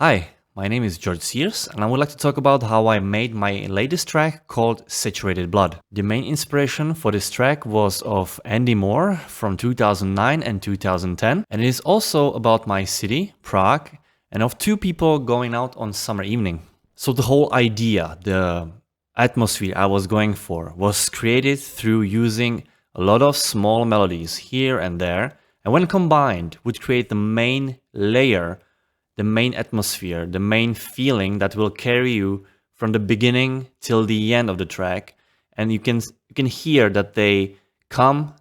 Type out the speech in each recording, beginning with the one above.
Hi, my name is George Sears, and I would like to talk about how I made my latest track called Saturated Blood. The main inspiration for this track was of Andy Moor from 2009 and 2010, and it is also about my city, Prague, and of two people going out on summer evening. So the whole idea, the atmosphere I was going for, was created through using a lot of small melodies here and there, and when combined would create the main layer, the main atmosphere, the main feeling that will carry you from the beginning till the end of the track. And you can hear that they come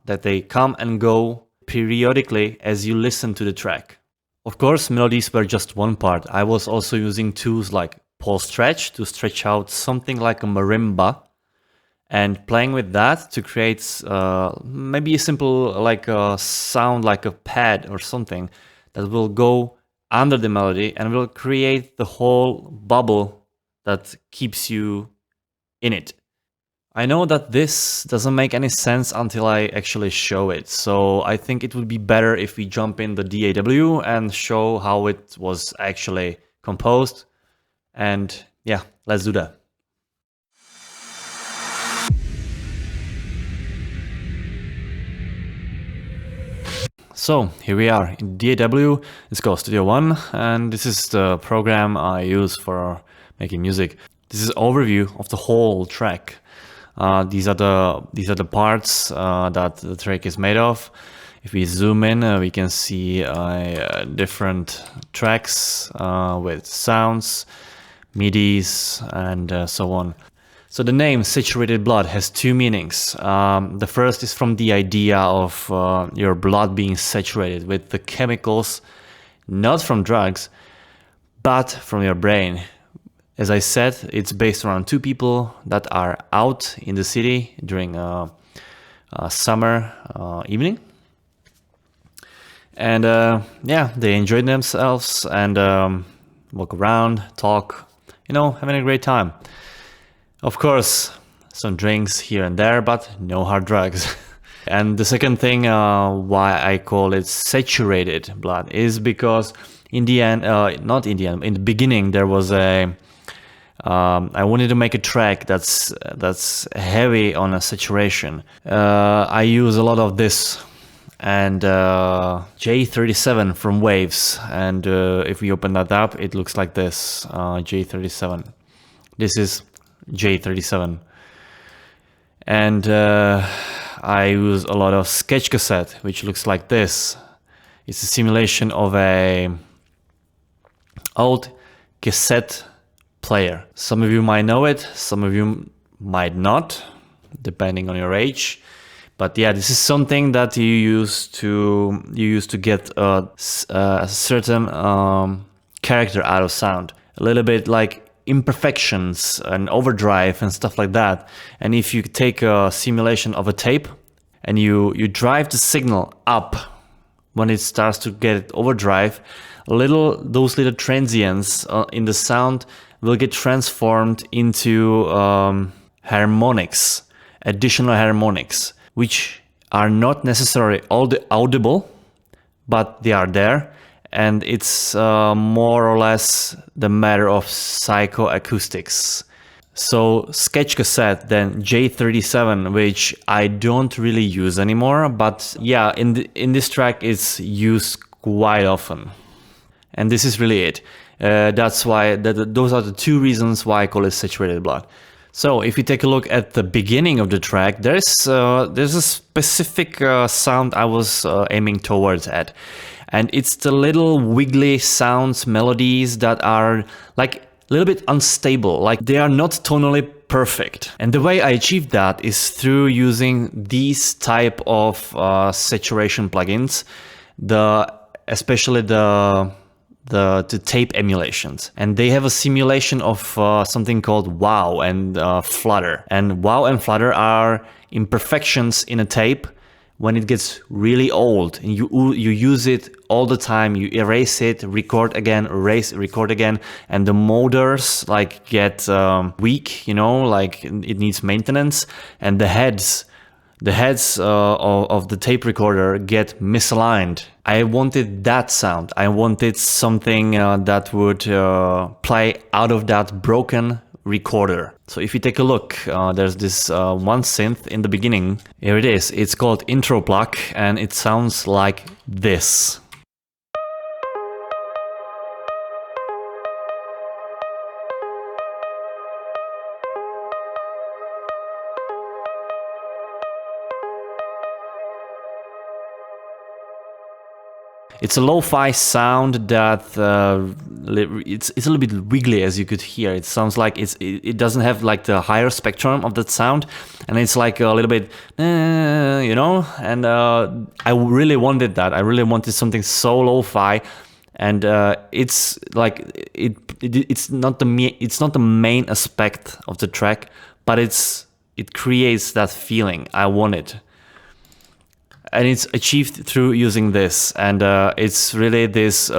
and go periodically as you listen to the track. Of course, melodies were just one part. I was also using tools like pulse stretch to stretch out something like a marimba, and playing with that to create maybe a simple like a sound like a pad or something that will go under the melody and will create the whole bubble that keeps you in it. I know that this doesn't make any sense until I actually show it, so I think it would be better if we jump in the DAW and show how it was actually composed. And yeah, let's do that. So here we are in DAW. It's called Studio One, and this is the program I use for making music. This is an overview of the whole track. These are the parts that the track is made of. If we zoom in, we can see different tracks with sounds, MIDIs, and so on. So the name Saturated Blood has two meanings. The first is from the idea of your blood being saturated with the chemicals, not from drugs, but from your brain. As I said, it's based around two people that are out in the city during a summer evening. And yeah, they enjoy themselves and walk around, talk, having a great time. Of course, some drinks here and there, but no hard drugs. And the second thing why I call it saturated blood is because in the end, not in the end, in the beginning there was I wanted to make a track that's heavy on a saturation. I use a lot of this and J37 from Waves, and if we open that up, it looks like this. J37. This is J37, and I use a lot of sketch cassette, which looks like this. It's a simulation of a old cassette player. Some of you might know it, some of you might not, depending on your age. But yeah, this is something that you use to get a certain character out of sound, a little bit like imperfections and overdrive and stuff like that. And if you take a simulation of a tape and you drive the signal up when it starts to get overdrive, those little transients in the sound will get transformed into harmonics, additional harmonics, which are not necessarily audible, but they are there. And it's more or less the matter of psychoacoustics. So sketch cassette, then J37, which I don't really use anymore, but yeah, in this track it's used quite often. And this is really it. That's why those are the two reasons why I call it Saturated Blood. So if you take a look at the beginning of the track, there's a specific sound I was aiming towards at. And it's the little wiggly sounds, melodies that are like a little bit unstable, like they are not tonally perfect. And the way I achieved that is through using these type of saturation plugins, especially the tape emulations. And they have a simulation of something called wow and flutter. And wow and flutter are imperfections in a tape when it gets really old and you use it all the time. You erase it, record again, erase, record again, and the motors like get weak, like it needs maintenance, and the heads the heads of the tape recorder get misaligned. I wanted that sound. I wanted something that would play out of that broken recorder. So if you take a look, there's this one synth in the beginning. Here it is. It's called Intro Plug, and it sounds like this. It's a lo-fi sound that it's a little bit wiggly, as you could hear. It sounds like it doesn't have like the higher spectrum of that sound, and it's like a little bit, you know. And I really wanted that. I really wanted something so lo-fi, and it's like it's not the main aspect of the track, but it creates that feeling I wanted. And it's achieved through using this, and it's really this.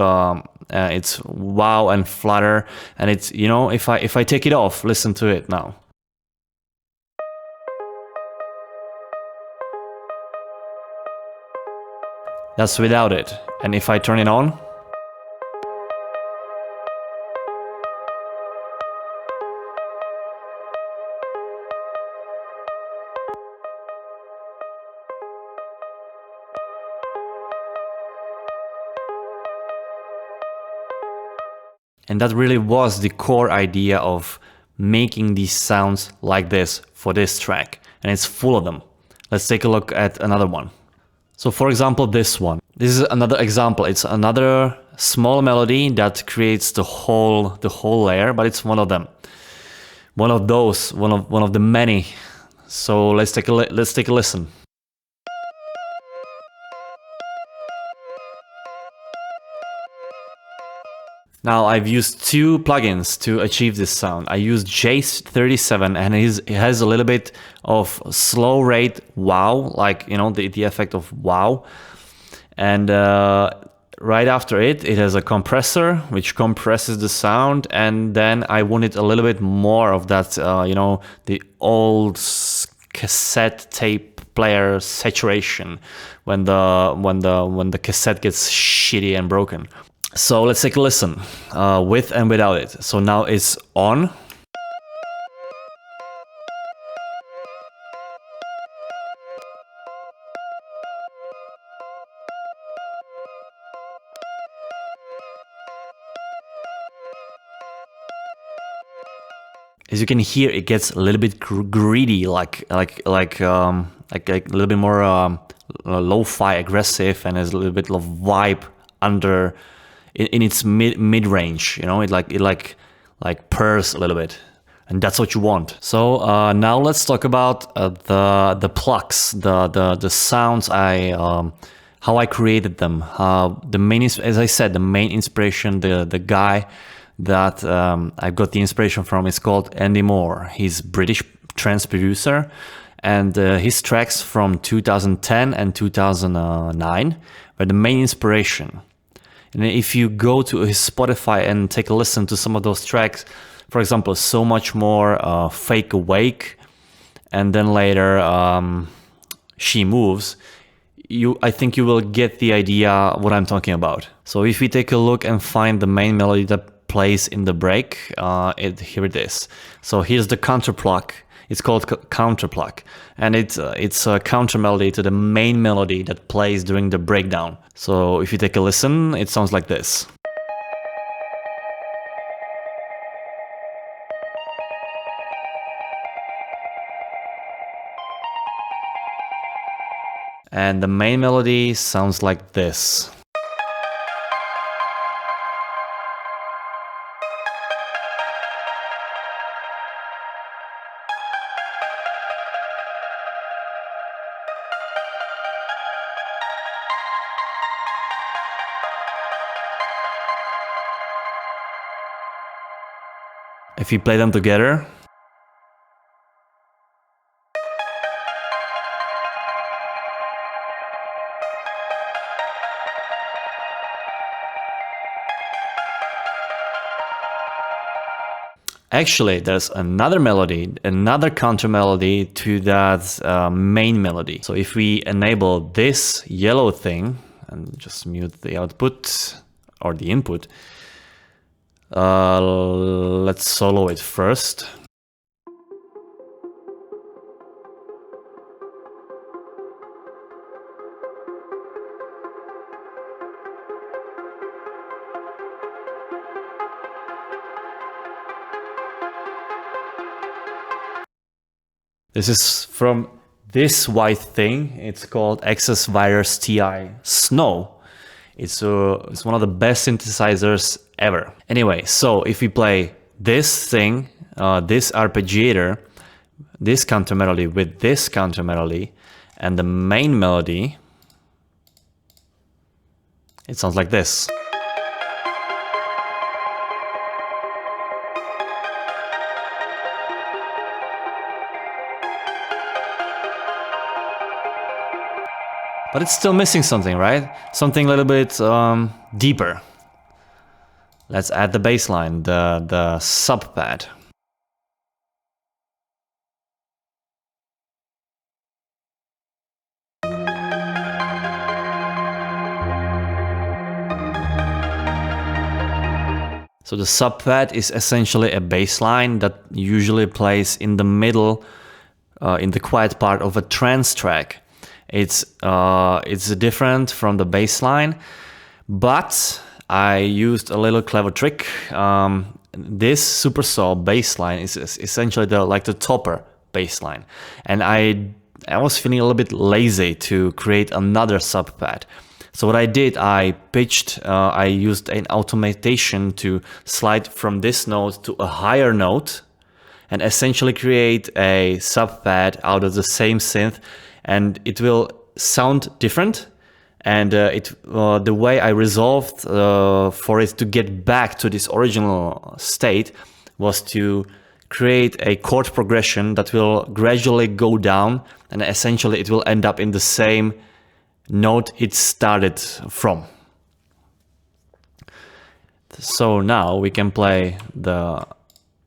It's wow and flutter, and it's, you know, if I take it off, listen to it now. That's without it, and if I turn it on. And that really was the core idea of making these sounds like this for this track. And it's full of them. Let's take a look at another one. So for example, this one. This is another example. It's another small melody that creates the whole layer, but it's one of them. One of those, one of the many. So let's take a listen. Now I've used two plugins to achieve this sound. I used J37, and it has a little bit of slow rate wow, like, you know, the effect of wow. And right after it has a compressor which compresses the sound, and then I wanted a little bit more of that, you know, the old cassette tape player saturation when the cassette gets shitty and broken. So let's take a listen, with and without it. So now it's on. As you can hear, it gets a little bit greedy, like a little bit more lo-fi aggressive, and has a little bit of vibe under. In its mid range, you know, it like purrs a little bit, and that's what you want. So now let's talk about the plugs, the sounds how I created them. The main, as I said, the main inspiration, the guy that I got the inspiration from is called Andy Moor. He's British trance producer, and his tracks from 2010 and 2009 were the main inspiration. And if you go to his Spotify and take a listen to some of those tracks, for example, So Much More, Fake Awake, and then later She Moves, I think you will get the idea what I'm talking about. So if we take a look and find the main melody that plays in the break, here it is. So here's the counter plug. It's called Counterplug, and it's a counter melody to the main melody that plays during the breakdown. So if you take a listen, it sounds like this. And the main melody sounds like this. If you play them together, Actually, there's another melody, another counter melody to that main melody. So if we enable this yellow thing and just mute the output or the input, let's solo it first. This is from this white thing. It's called Access Virus TI Snow. It's one of the best synthesizers ever. Anyway, so if we play this thing, this arpeggiator, this counter melody with this counter melody, and the main melody, it sounds like this. But it's still missing something, right? Something a little bit deeper. Let's add the bassline, the subpad. So the subpad is essentially a bassline that usually plays in the middle, in the quiet part of a trance track. It's different from the bassline, but I used a little clever trick. This Supersaw bassline is essentially the topper bassline, and I was feeling a little bit lazy to create another subpad. So what I did, I used an automation to slide from this note to a higher note, and essentially create a subpad out of the same synth. And it will sound different, and the way I resolved for it to get back to this original state was to create a chord progression that will gradually go down, and essentially it will end up in the same note it started from. So now we can play the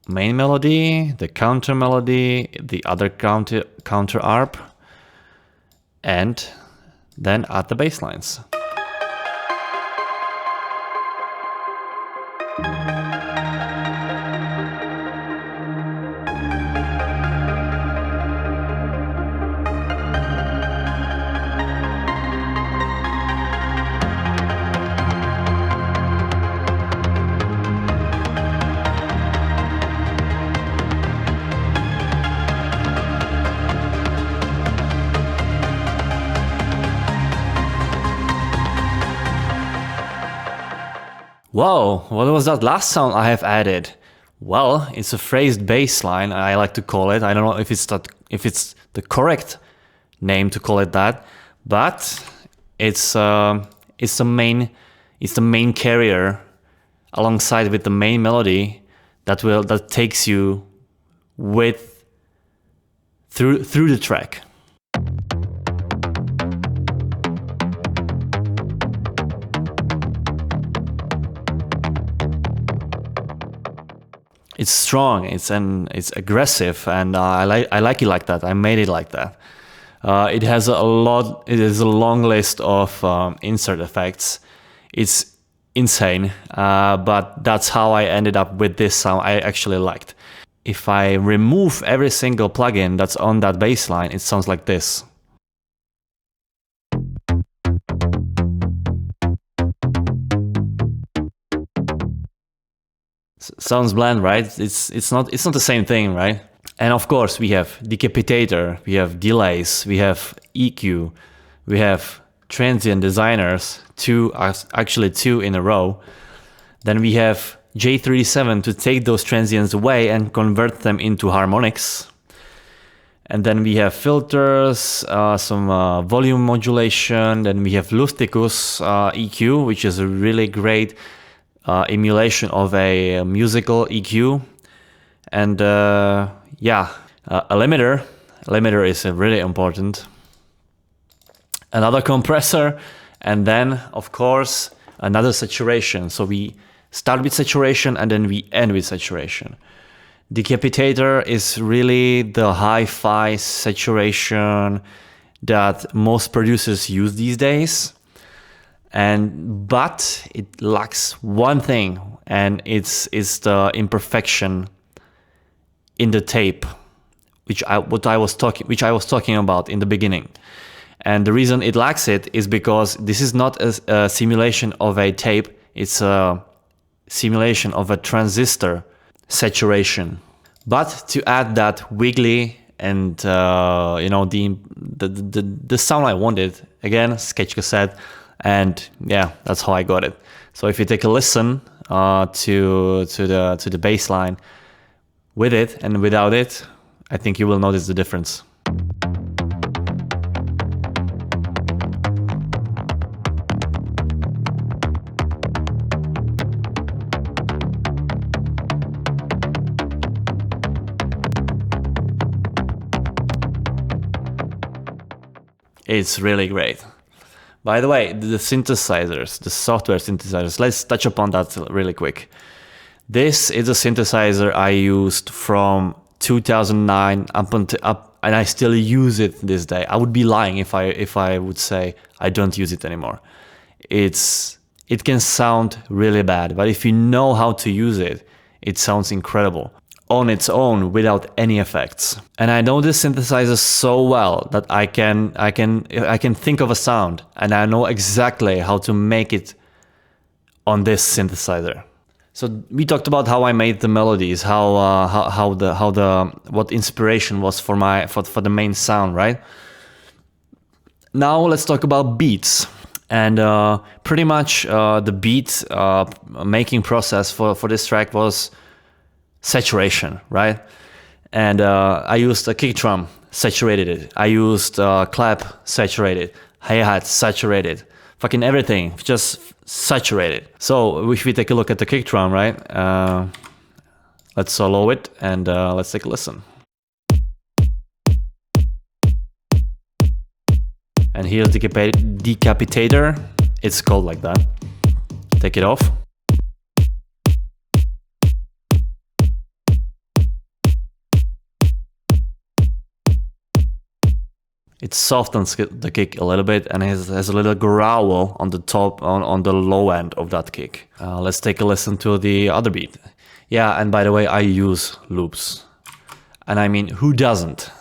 main melody, the counter melody, the other counter arp, and then add the bass lines. Whoa, what was that last sound I have added? Well, it's a phrased bass line, I like to call it. I don't know if it's the correct name to call it that, but it's the main carrier alongside with the main melody that takes you through the track. It's strong, it's aggressive, and I like it like that. I made it like that. It is a long list of insert effects. It's insane, but that's how I ended up with this sound I actually liked. If I remove every single plugin that's on that bass line, it sounds like this. Sounds bland, right? It's not the same thing, right? And of course we have decapitator, we have delays, we have EQ, we have transient designers, actually two in a row. Then we have J37 to take those transients away and convert them into harmonics. And then we have filters, some volume modulation. Then we have Lusticus EQ, which is a really great emulation of a musical EQ. And a limiter. A limiter is really important. Another compressor, and then of course another saturation. So we start with saturation and then we end with saturation. Decapitator is really the hi-fi saturation that most producers use these days. But it lacks one thing, and it's the imperfection in the tape, which I was talking about in the beginning. And the reason it lacks it is because this is not a simulation of a tape, it's a simulation of a transistor saturation. But to add that wiggly and you know, the sound I wanted, again, sketch cassette, and yeah, that's how I got it. So if you take a listen to the bass line with it and without it, I think you will notice the difference. It's really great. By the way, the synthesizers, the software synthesizers, let's touch upon that really quick. This is a synthesizer I used from 2009 and I still use it this day. I would be lying if I would say I don't use it anymore. It can sound really bad, but if you know how to use it, it sounds incredible on its own without any effects. And I know this synthesizer so well that I can think of a sound and I know exactly how to make it on this synthesizer. So we talked about how I made the melodies, what inspiration was for the main sound, right? Now let's talk about beats. And pretty much the beat making process for this track was saturation, right? And I used a kick drum, saturated it. I used clap, saturated. Hi-hat, saturated. Fucking everything, just saturated. So if we take a look at the kick drum, right? Let's solo it and let's take a listen. And here's the decapitator. It's called like that. Take it off. It softens the kick a little bit and has a little growl on the top, on the low end of that kick. Let's take a listen to the other beat. Yeah, and by the way, I use loops. And I mean, who doesn't?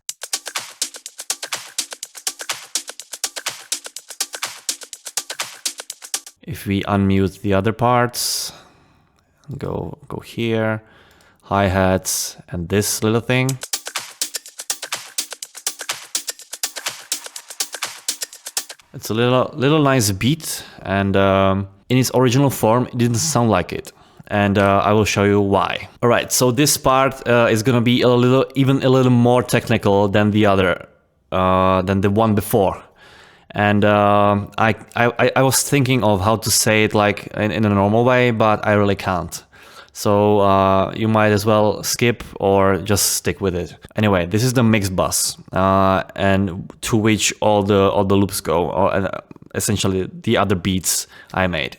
If we unmute the other parts, go here, hi-hats, and this little thing. It's a little nice beat, and in its original form, it didn't sound like it. And I will show you why. All right, so this part is gonna be even a little more technical than the other, than the one before. And I was thinking of how to say it like in a normal way, but I really can't. So you might as well skip or just stick with it. Anyway, this is the mix bus, and to which all the loops go, or essentially the other beats I made.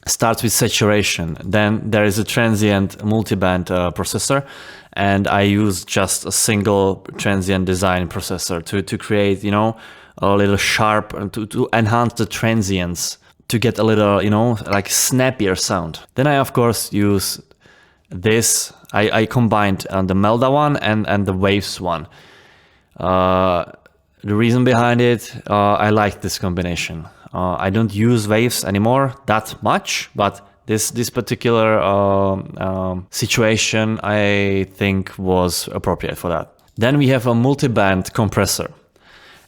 Starts with saturation. Then there is a transient multiband processor, and I use just a single transient design processor to create, you know, a little sharp, to enhance the transients, to get a little, you know, like snappier sound. Then I of course use this. I combined the Melda one and the Waves one. The reason behind it, I like this combination. I don't use Waves anymore that much, but this particular situation I think was appropriate for that. Then we have a multiband compressor.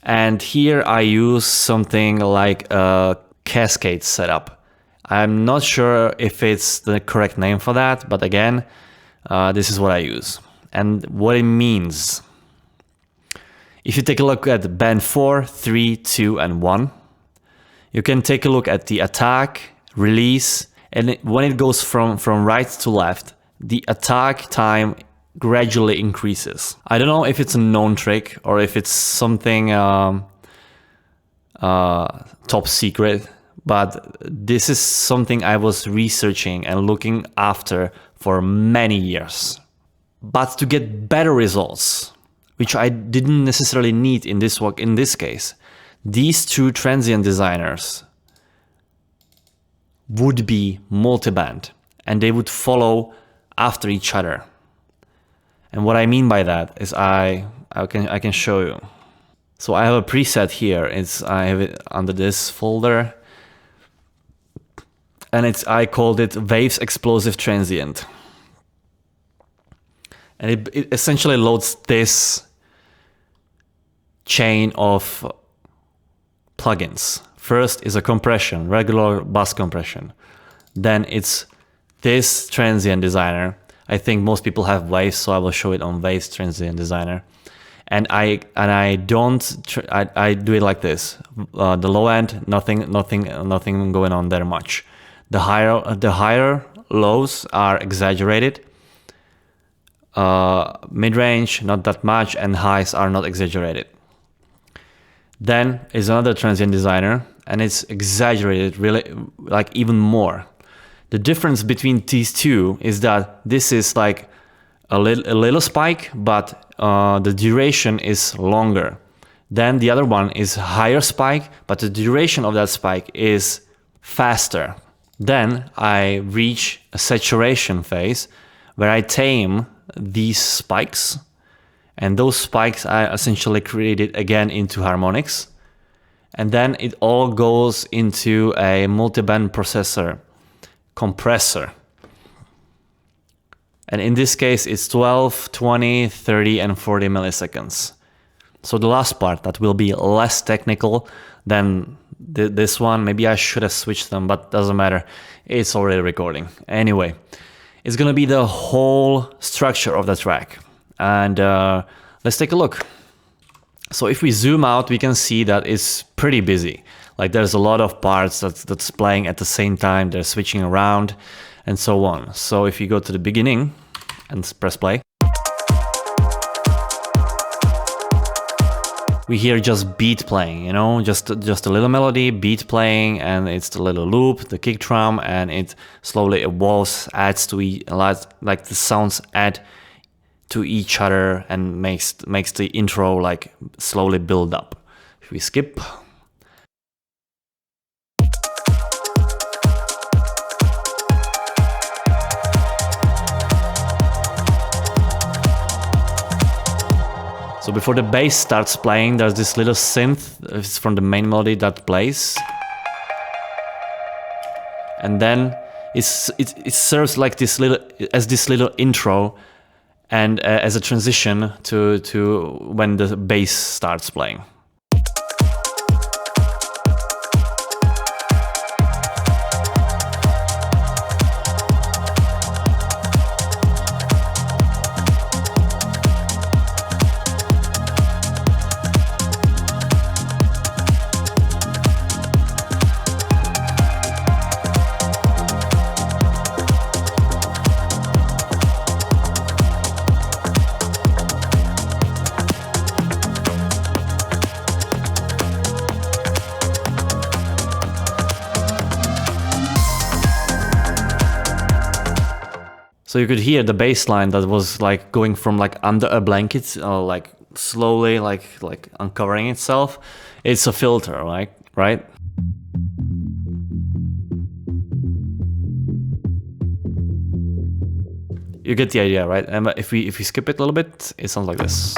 And here I use something like a cascade setup. I'm not sure if it's the correct name for that, but again, this is what I use. And what it means. If you take a look at band 4, 3, 2, and 1, you can take a look at the attack, release, and when it goes from right to left, the attack time gradually increases. I don't know if it's a known trick or if it's something top secret, but this is something I was researching and looking after for many years. But to get better results, which I didn't necessarily need in this work in this case, these two transient designers would be multi-band and they would follow after each other. And what I mean by that is I can show you. So I have a preset here. I have it under this folder, and I called it Waves Explosive Transient. And it essentially loads this chain of plugins. First is a compression, regular bass compression. Then it's this transient designer. I think most people have waves, so I will show it on Waves Transient Designer. And I do it like this. The low end, nothing going on there much. The higher lows are exaggerated. Mid range, not that much, and highs are not exaggerated. Then is another transient designer, and it's exaggerated really, like even more. The difference between these two is that this is like a little spike, but the duration is longer. Then the other one is higher spike, but the duration of that spike is faster. Then I reach a saturation phase where I tame these spikes, and those spikes are essentially created again into harmonics. And then it all goes into a multi-band compressor. And in this case, it's 12, 20, 30, and 40 milliseconds. So the last part, that will be less technical than this one. Maybe I should have switched them, but doesn't matter. It's already recording. Anyway, it's gonna be the whole structure of the track. And let's take a look. So if we zoom out, we can see that it's pretty busy. Like there's a lot of parts that's playing at the same time. They're switching around and so on. So if you go to the beginning and press play, we hear just beat playing, you know, just a little melody, beat playing, and it's the little loop, the kick drum, and it slowly evolves, adds to like the sounds add to each other and makes the intro like slowly build up. If we skip, so before the bass starts playing, there's this little synth. It's from the main melody that plays, and then it serves like this little intro, and as a transition to when the bass starts playing. So you could hear the bass line that was like going from like under a blanket, like slowly like uncovering itself. It's a filter, right? You get the idea, right? And if we skip it a little bit, it sounds like this.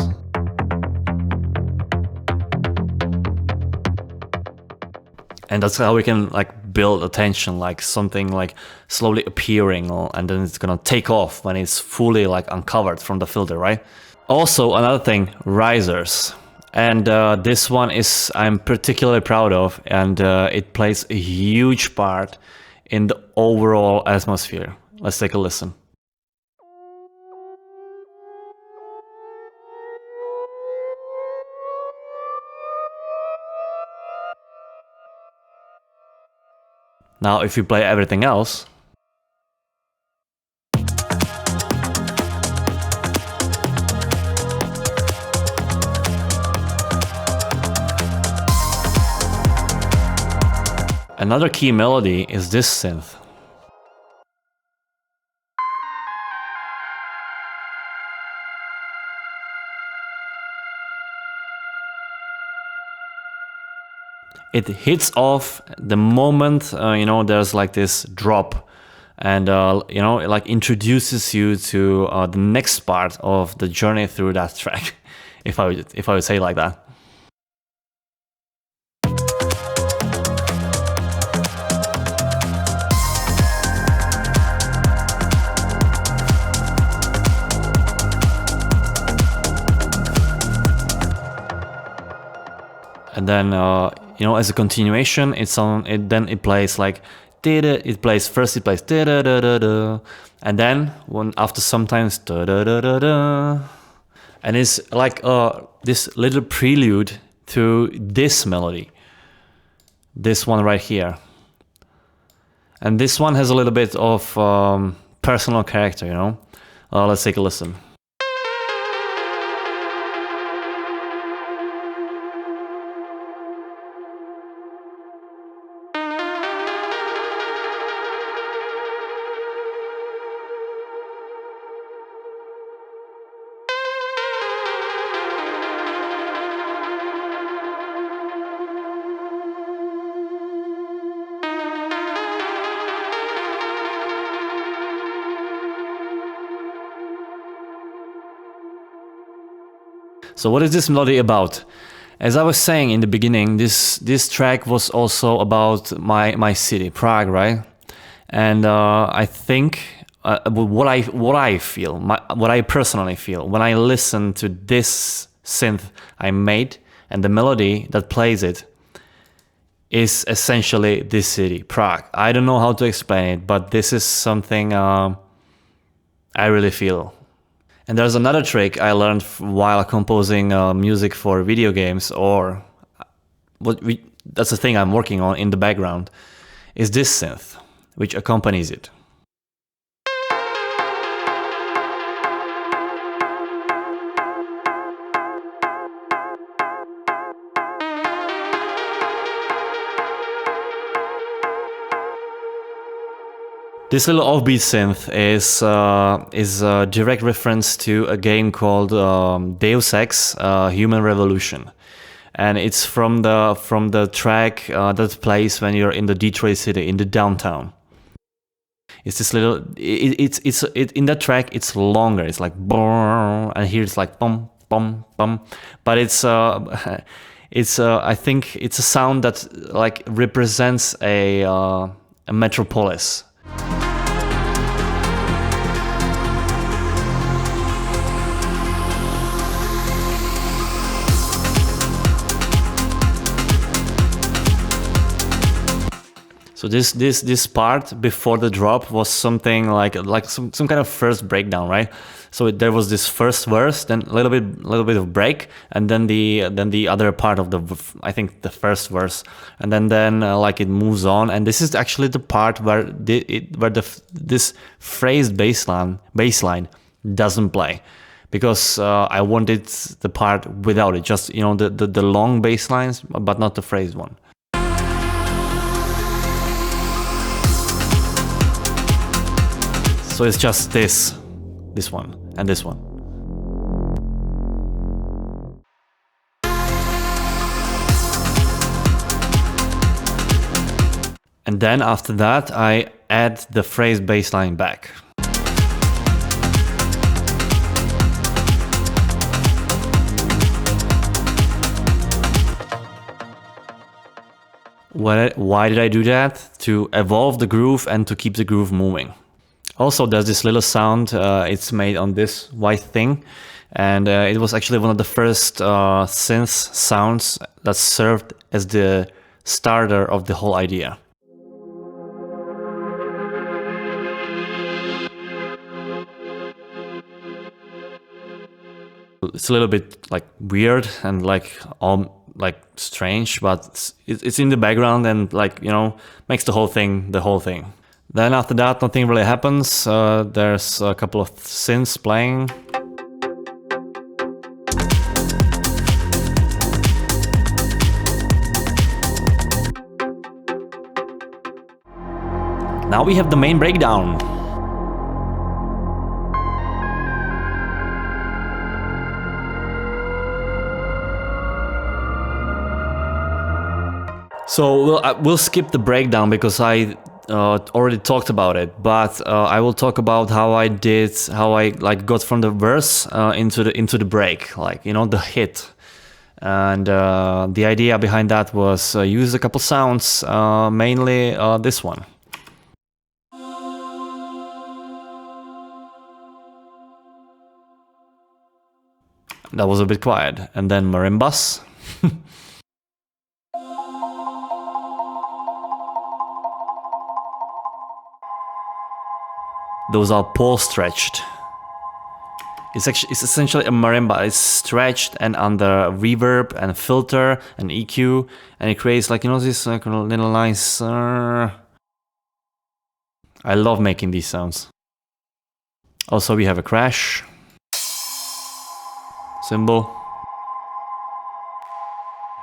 And that's how we can like build attention, like something like slowly appearing, and then it's gonna take off when it's fully like uncovered from the filter, right? Also, another thing, risers. And this one is I'm particularly proud of, and it plays a huge part in the overall atmosphere. Let's take a listen. Now, if you play everything else, and Another key melody is this synth. It hits off the moment, you know, there's like this drop, and you know, it like introduces you to the next part of the journey through that track, if I would say like that. And then you know, as a continuation, it's on. Then it plays like it plays first. It plays da da da da da, and then after sometimes da da da da da, and it's like this little prelude to this melody, this one right here. And this one has a little bit of personal character, you know. Let's take a listen. So what is this melody about? As I was saying in the beginning, this track was also about my city, Prague, right? And I think what I feel, what I personally feel when I listen to this synth I made and the melody that plays it is essentially this city, Prague. I don't know how to explain it, but this is something I really feel. And there's another trick I learned while composing music for video games, or that's the thing I'm working on in the background, is this synth, which accompanies it. This little offbeat synth is a direct reference to a game called Deus Ex: Human Revolution, and it's from the track that plays when you're in the Detroit city, in the downtown. It's this little. It's in that track. It's longer. It's like and here it's like bum bum bum, but it's I think it's a sound that like represents a metropolis. So this part before the drop was something like some kind of first breakdown, right? So there was this first verse, then a little bit of break, and then the other part of I think the first verse, and then like it moves on, and this is actually the part where this phrased bassline doesn't play, because I wanted the part without it, just, you know, the long bass lines, but not the phrased one. So it's just this one, and this one. And then after that, I add the phrase bassline back. Why did I do that? To evolve the groove and to keep the groove moving. Also, there's this little sound, it's made on this white thing, and it was actually one of the first synth sounds that served as the starter of the whole idea. It's a little bit like weird and like strange, but it's in the background and, like, you know, makes the whole thing. Then after that, nothing really happens. There's a couple of synths playing. Now we have the main breakdown. So we'll skip the breakdown because I already talked about it, but I will talk about how I like got from the verse into the break, like, you know, the hit. And the idea behind that was use a couple sounds, mainly this one. That was a bit quiet. And then marimbas. Those are pulse stretched. It's essentially a marimba. It's stretched and under reverb and filter and EQ, and it creates, like, you know, this like little nice. I love making these sounds. Also, we have a crash cymbal,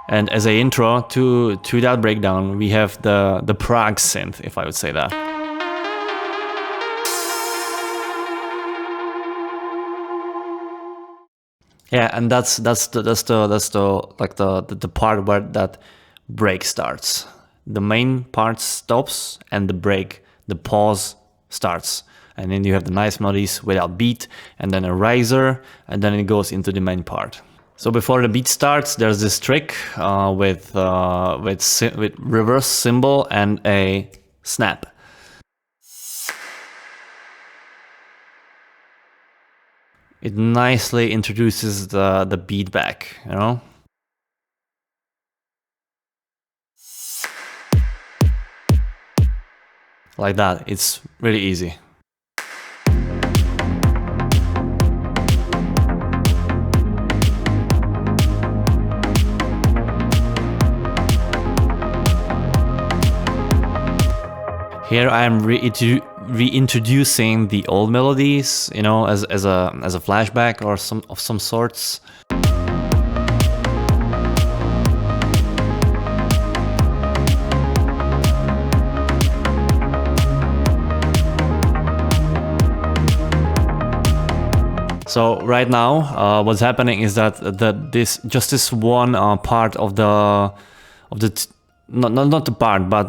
and as a intro to that breakdown, we have the Prague synth, if I would say that. Yeah, and that's the part where that break starts. The main part stops, and the pause starts, and then you have the nice melodies without beat, and then a riser, and then it goes into the main part. So before the beat starts, there's this trick with reverse cymbal and a snap. It nicely introduces the beat back, you know? Like that, it's really easy. Here I am reintroducing the old melodies, you know, as a flashback or of some sorts. So right now, what's happening is that this one part of the not the part, but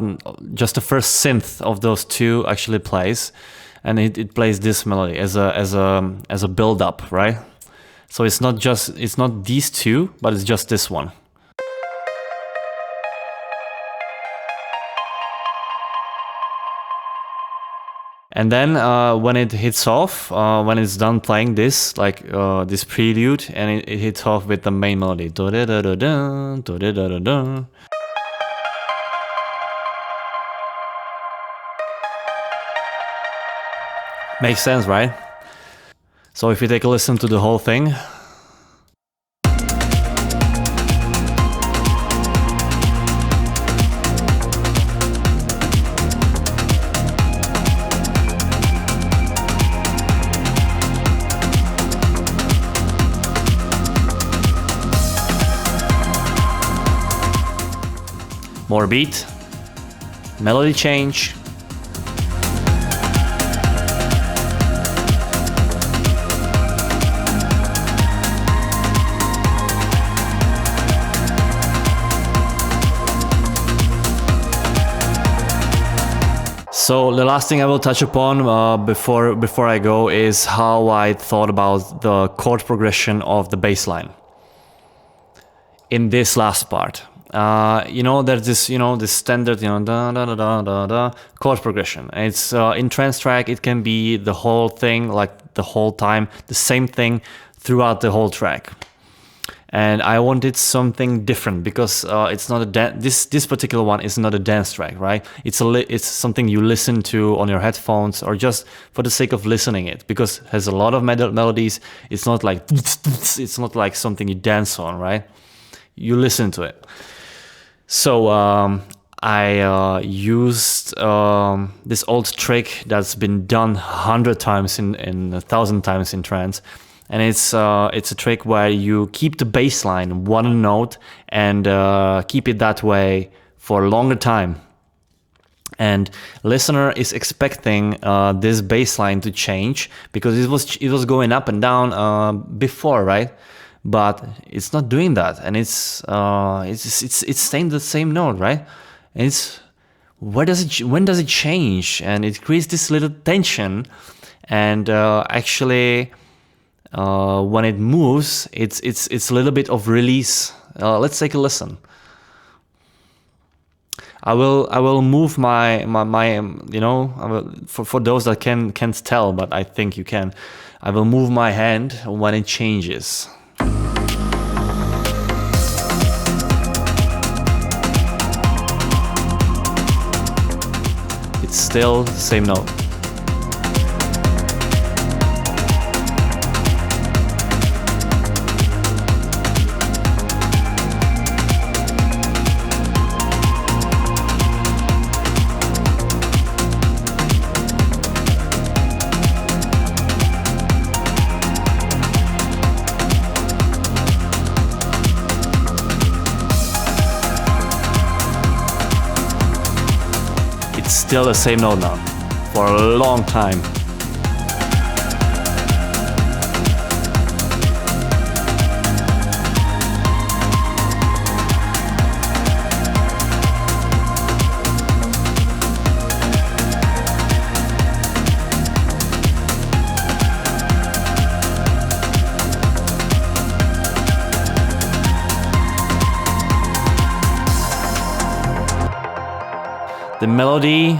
just the first synth of those two actually plays, and it plays this melody as a build up, right? So it's not these two, but it's just this one. And then when it hits off, when it's done playing this, like this prelude, and it hits off with the main melody. Makes sense, right? So if you take a listen to the whole thing. More beat, melody change. So the last thing I will touch upon before I go is how I thought about the chord progression of the bass line in this last part. You know, there's this, you know, this standard, you know, da da da da da da chord progression. And it's in trance track, it can be the whole thing, like the whole time, the same thing throughout the whole track. And I wanted something different because it's not a this particular one is not a dance track, right? It's something you listen to on your headphones or just for the sake of listening it, because it has a lot of melodies. It's not like something you dance on, right? You listen to it. So I used this old trick that's been done 100 times in 1,000 times in trance, and it's a trick where you keep the bass line one note and keep it that way for a longer time. And listener is expecting this bass line to change because it was going up and down before, right? But it's not doing that, and it's staying the same note, right? And when does it change? And it creates this little tension, and actually when it moves, it's a little bit of release. Let's take a listen. I will move my you know, for those that can't tell, but I think you can. I will move my hand when it changes. It's still the same note. Still the same note now, for a long time.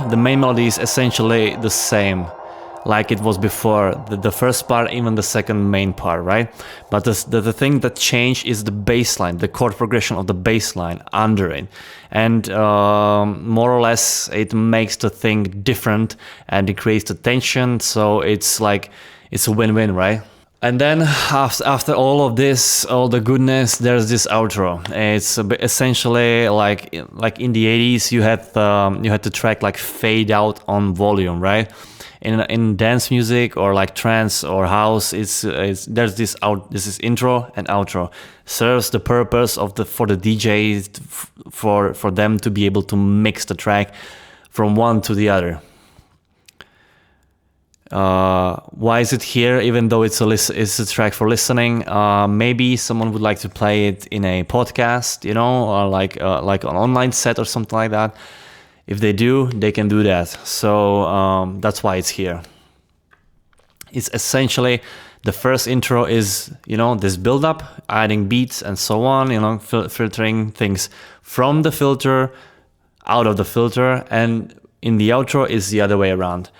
The main melody is essentially the same, like it was before, the first part, even the second main part, right? But the thing that changed is the bass line, the chord progression of the bass line under it. And more or less it makes the thing different and it creates the tension, so it's like, it's a win-win, right? And then after all of this, all the goodness, there's this outro. It's essentially like in the 80s, you had the track like fade out on volume, right? In dance music or like trance or house, there's this intro and outro. Serves the purpose for the DJs for them to be able to mix the track from one to the other. Why is it here? Even though it's a track for listening, maybe someone would like to play it in a podcast, you know, or like an online set or something like that. If they do, they can do that. So that's why it's here. It's essentially the first intro is, you know, this build up, adding beats and so on, you know, filtering things from the filter out of the filter, and in the outro is the other way around.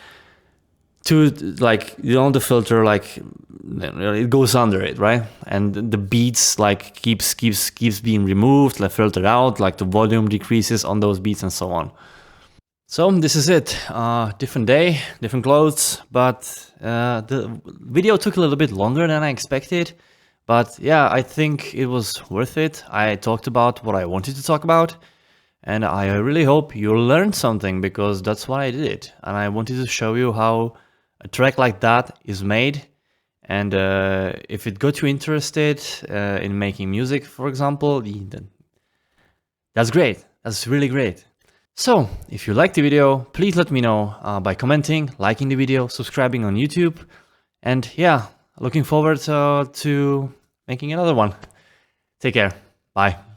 To, like, you know, the filter, like, it goes under it, right? And the beats like keeps being removed, like filtered out, like the volume decreases on those beats and so on. So this is it. Different day, different clothes, but the video took a little bit longer than I expected. But yeah, I think it was worth it. I talked about what I wanted to talk about, and I really hope you learned something, because that's why I did it. And I wanted to show you how a track like that is made, and if it got you interested in making music, for example, that's great. That's really great. So if you liked the video, please let me know by commenting, liking the video, subscribing on YouTube, and yeah, looking forward to making another one. Take care. Bye.